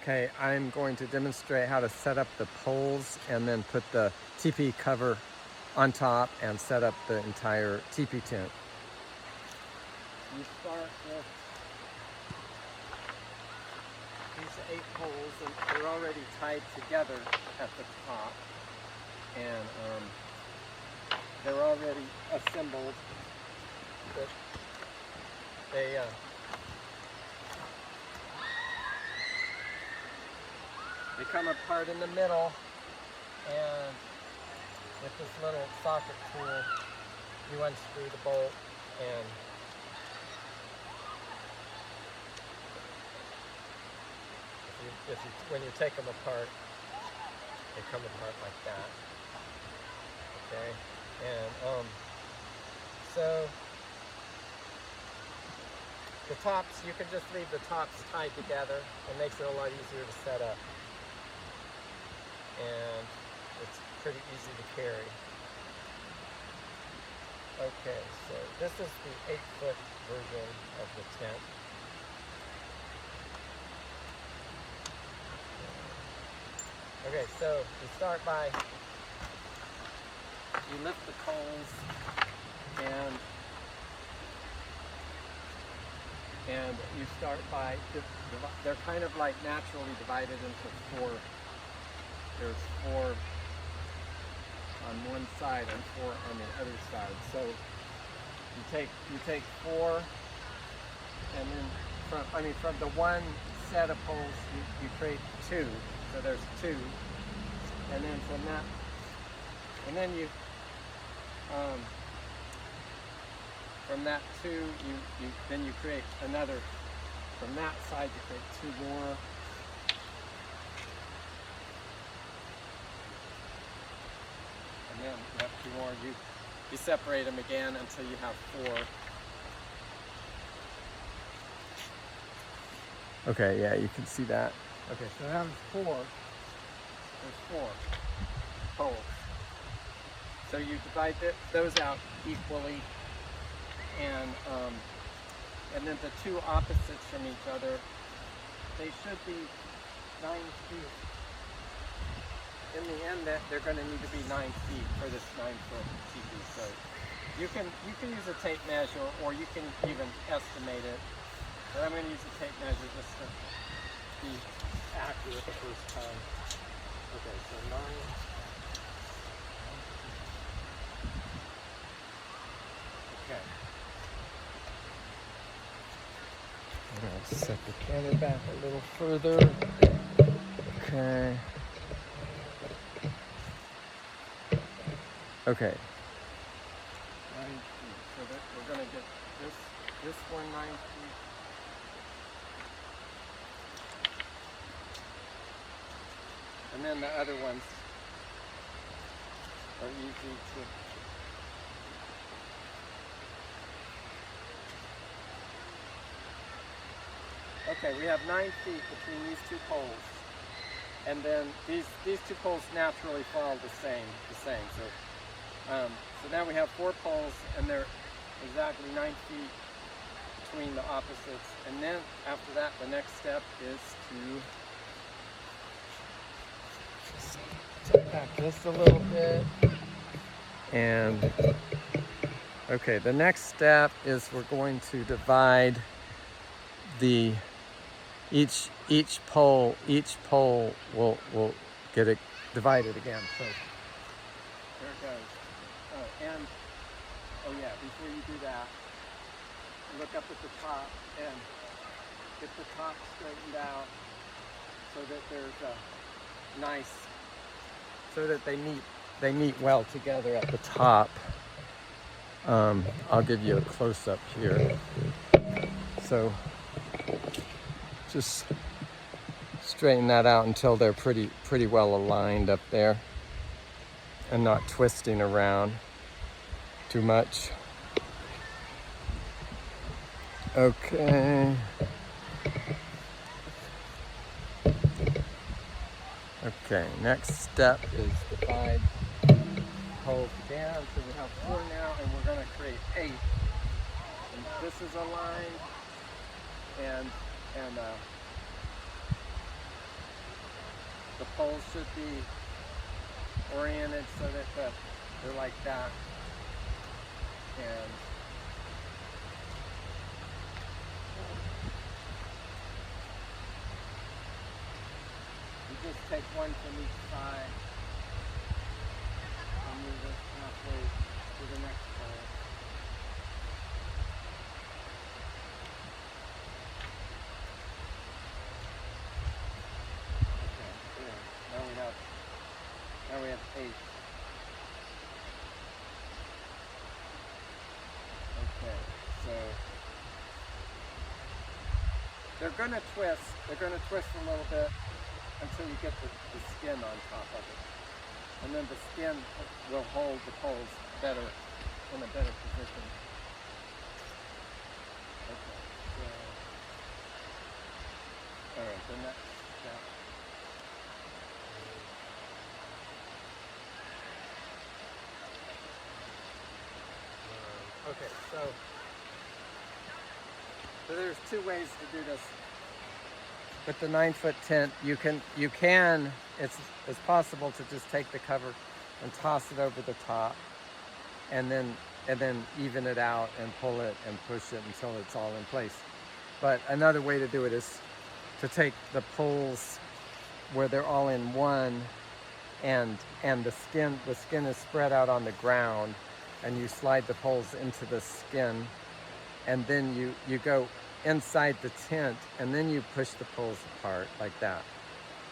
Okay, I'm going to demonstrate how to set up the poles and then put the teepee cover on top and set up the entire teepee tent. You start with these 8 poles, and they're already tied together at the top, and they're already assembled. But they come apart in the middle, and with this little socket tool, you unscrew the bolt, and when you take them apart, they come apart like that. Okay, and so the tops, you can just leave the tops tied together. It makes it a lot easier to set up, and it's pretty easy to carry. Okay, so this is the 8-foot version of the tent. Okay, so you start by, you lift the poles, and you start by, they're kind of like naturally divided into 4. There's 4 on one side and 4 on the other side. So you take 4, and then from the one set of poles you create 2. So there's 2, and then from that, and then you from that 2 you create another. From that side you create 2 more. And then you have 2 more. You separate them again until you have 4. Okay, yeah, you can see that. Okay, so now there's 4. There's 4 poles. So you divide those out equally, and then the 2 opposites from each other, they should be 9 feet. In the end, they're going to need to be 9 feet for this 9-foot teepee. So you can use a tape measure, or you can even estimate it. But I'm going to use a tape measure just to be accurate the first time. Okay, so 9. Okay. I'm going to set the camera back a little further. Okay. Okay. 9 feet. So that we're going to get this one 9 feet. And then the other ones are easy to. Okay, we have 9 feet between these 2 poles, and then these 2 poles naturally fall the same. So now we have 4 poles, and they're exactly 9 feet between the opposites. And then after that, the next step is to step back just a little bit. And okay, the next step is we're going to divide each pole will get it divided again. So there it goes. Oh yeah, before you do that, look up at the top and get the top straightened out so that there's a nice, so that they meet well together at the top. I'll give you a close-up here. So just straighten that out until they're pretty well aligned up there and not twisting around too much. Okay. Okay, next step is divide poles down. So we have 4 now, and we're going to create 8. And this is aligned, and poles should be oriented so that they're like that. And you just take one from each side and move it halfway to the next pole. Okay, there. Now we have 8. Okay, so they're gonna twist. They're gonna twist a little bit until you get the skin on top of it. And then the skin will hold the poles better, in a better position. Okay, so, all right, the next step. Okay, so there's 2 ways to do this. With the 9-foot tent, you can it's possible to just take the cover and toss it over the top, and then even it out and pull it and push it until it's all in place. But another way to do it is to take the poles where they're all in one, and the skin is spread out on the ground, and you slide the poles into the skin, and then you go inside the tent, and then you push the poles apart like that.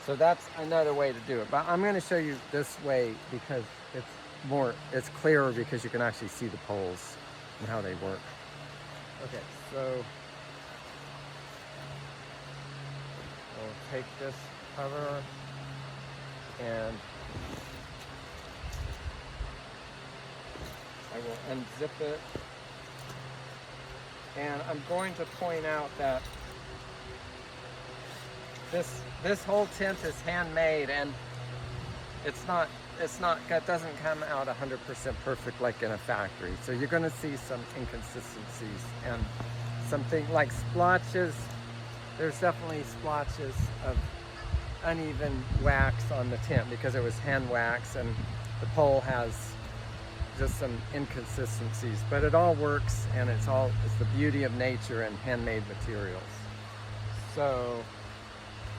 So that's another way to do it. But I'm going to show you this way because it's clearer, because you can actually see the poles and how they work. Okay, so we'll take this cover and I will unzip it. And I'm going to point out that this whole tent is handmade, and it doesn't come out 100% perfect like in a factory. So you're going to see some inconsistencies and something like splotches. There's definitely splotches of uneven wax on the tent because it was hand wax, and the pole has just some inconsistencies, but it all works, and it's the beauty of nature and handmade materials. So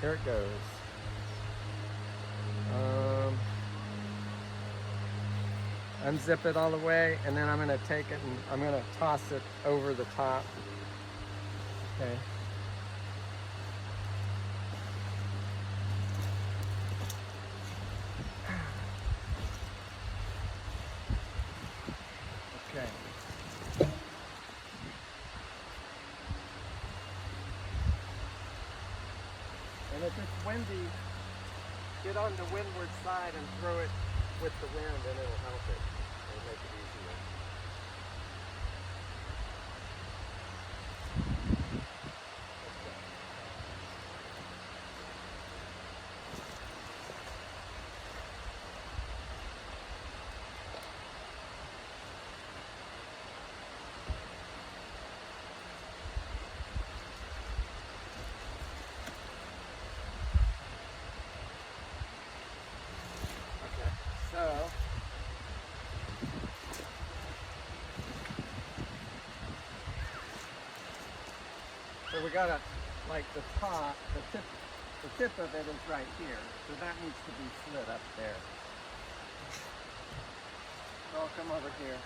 here it goes. Unzip it all the way, and then I'm going to take it and I'm going to toss it over the top. Okay. Okay. And if it's windy, get on the windward side and throw it with the wind, and it'll help it. It'll make it easier. So we got like the top, the tip of it is right here. So that needs to be slid up there. So I'll come over here.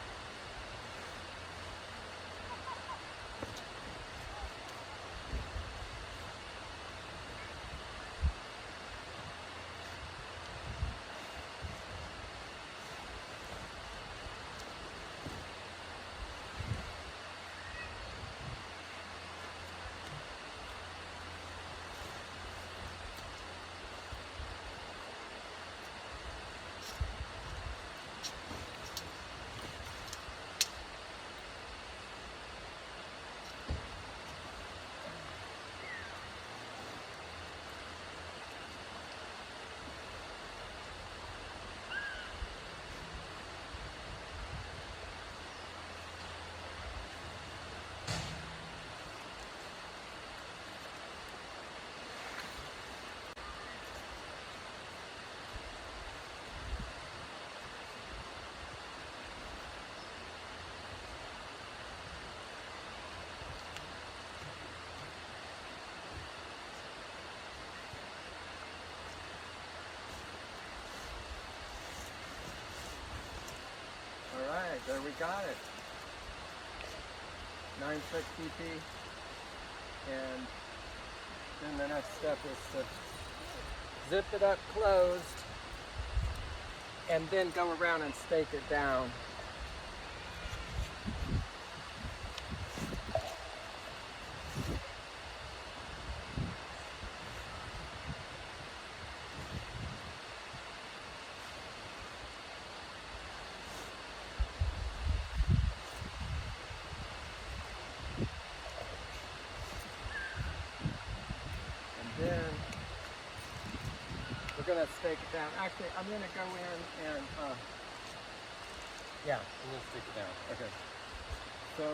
we got it. 9-foot teepee. And then the next step is to zip it up closed and then go around and stake it down. Then we're going to stake it down. Actually, I'm going to go in and, yeah, I'm going to stake it down. Okay. So,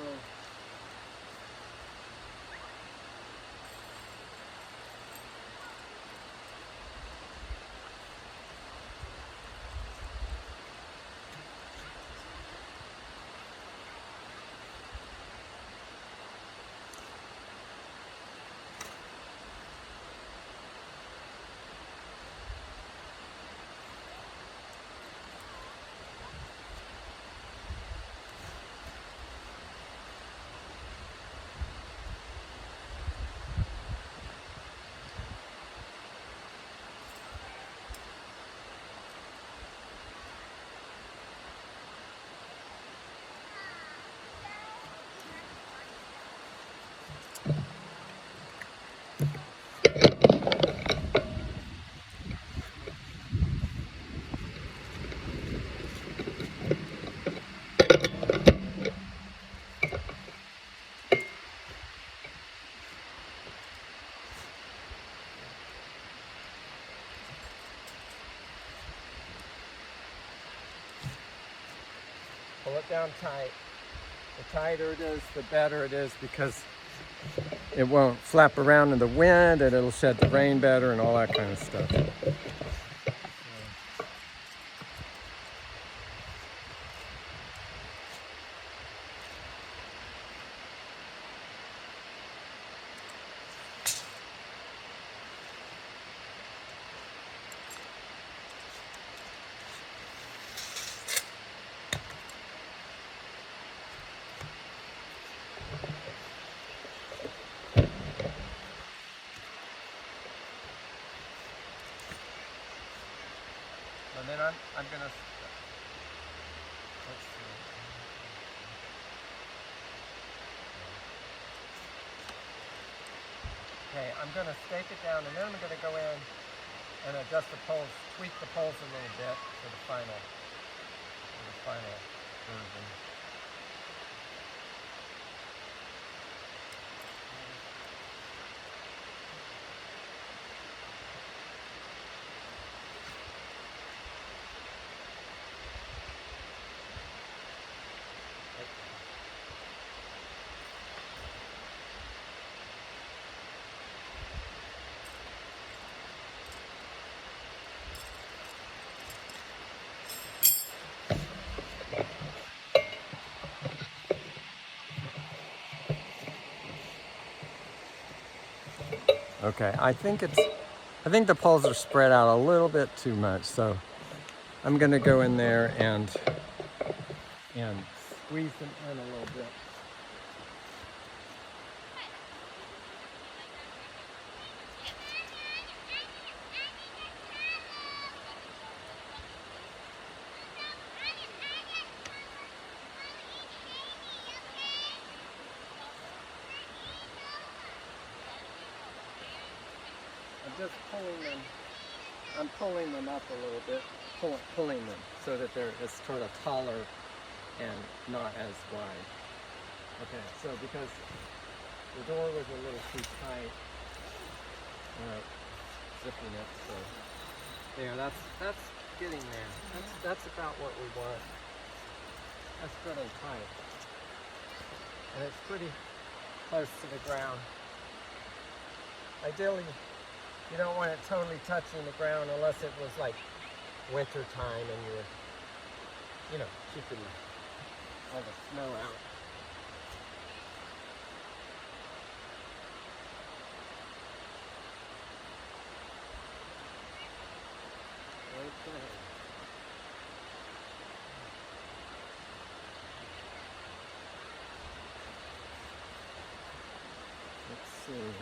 pull it down tight. The tighter it is, the better it is, because it won't flap around in the wind and it'll shed the rain better and all that kind of stuff. And then I'm gonna, let's see. Okay, I'm gonna stake it down, and then I'm gonna go in and adjust the poles, tweak the poles a little bit for the final version. Okay, I think the poles are spread out a little bit too much, so I'm gonna go in there and squeeze them in a little bit. Just I'm pulling them up a little bit, pulling them so that they're sort of taller and not as wide. Okay, so because the door was a little too tight, zipping it, so there, that's getting there. That's about what we want. That's good and tight. And it's pretty close to the ground. Ideally, you don't want it totally touching the ground unless it was like winter time and you're, keeping all the snow out. Okay.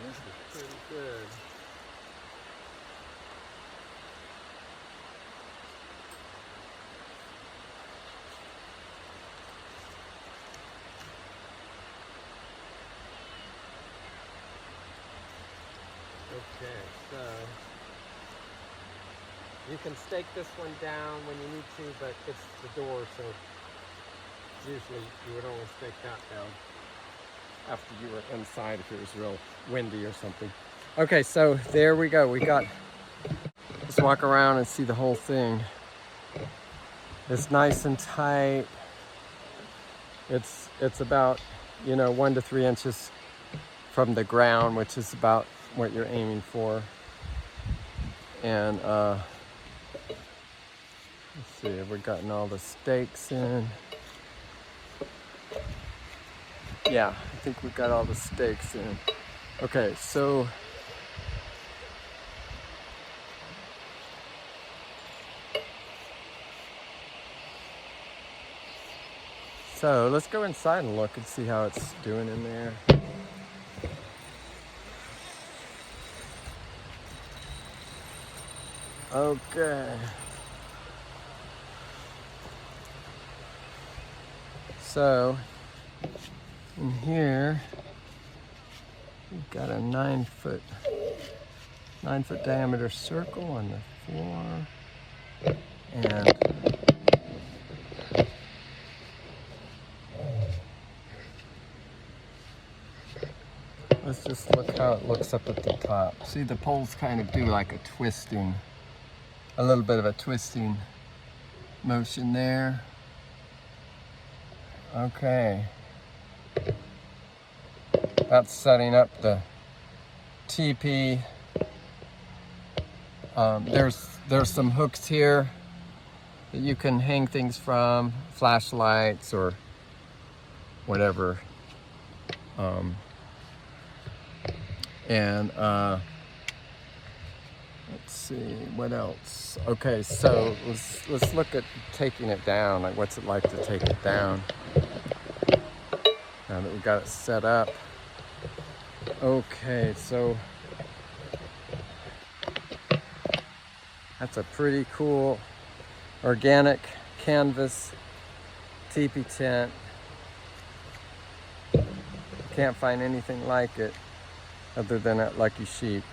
this is pretty good. Okay, so you can stake this one down when you need to, but it's the door, so usually you would only stake that down after you were inside if it was real windy or something. Okay, so there we go. We got, let's walk around and see the whole thing. It's nice and tight. It's about, 1 to 3 inches from the ground, which is about what you're aiming for. And let's see, have we gotten all the stakes in? Yeah, I think we got all the stakes in. Okay, so let's go inside and look and see how it's doing in there. Okay. So in here, we've got a 9-foot diameter circle on the floor, and let's just look how it looks up at the top. See, the poles kind of do like a little bit of a twisting motion there. Okay. That's setting up the teepee. There's some hooks here that you can hang things from, flashlights or whatever. Let's see, what else? Okay, so let's look at taking it down. Like, what's it like to take it down? Now that we got it set up. Okay, so that's a pretty cool organic canvas teepee tent. Can't find anything like it other than at Lucky Sheep.